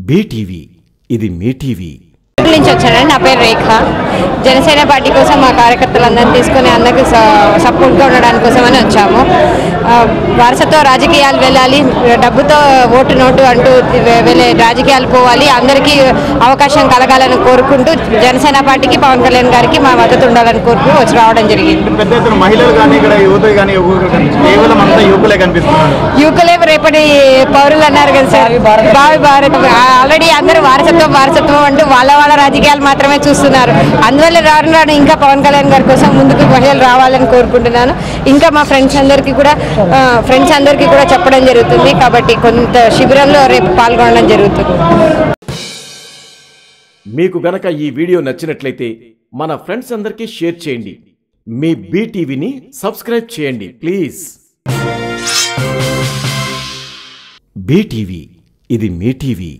BTV ఇది మీ TV. నుంచి వచ్చానండి. నా పేరు రేఖ. జనసేన పార్టీ కోసం మా కార్యకర్తలందరినీ తీసుకొని అందరికి సపోర్ట్గా ఉండడానికి కోసమని వచ్చాము. వారసత్వ రాజకీయాలు వెళ్ళాలి, డబ్బుతో ఓటు నోటు అంటూ వెళ్ళే రాజకీయాలు పోవాలి, అందరికీ అవకాశం కలగాలని కోరుకుంటూ జనసేన పార్టీకి పవన్ కళ్యాణ్ గారికి మా మద్దతు ఉండాలని కోరుకుంటూ వచ్చి రావడం జరిగింది. పెద్ద ఎత్తున మహిళలు కానీ ఇక్కడ యువత కానీ కేవలం అంతా యువకులే కనిపిస్తున్నారు. యువకులే రేపటి పౌరులు అన్నారు కదా సార్. భావి భారత్ ఆల్రెడీ అందరూ వారసత్వం అంటూ వాళ్ళ రాజకీయాలు మాత్రమే చూస్తున్నారు. అందువల్ల రాను ఇంకా పవన్ కళ్యాణ్ గారి కోసం ముందుకు మహిళలు రావాలని కోరుకుంటున్నాను. ఇంకా మా ఫ్రెండ్స్ అందరికీ కూడా చెప్పడం జరుగుతుంది. కాబట్టి కొంత శిబిరంలో రేపు పాల్గొనడం జరుగుతుంది. మీకు గనక ఈ వీడియో నచ్చినట్లయితే మన ఫ్రెండ్స్ అందరికీ షేర్ చేయండి. మీ బీటీవీని సబ్స్క్రైబ్ చేయండి ప్లీజ్. బీటీవీ ఇది మీ టీవీ.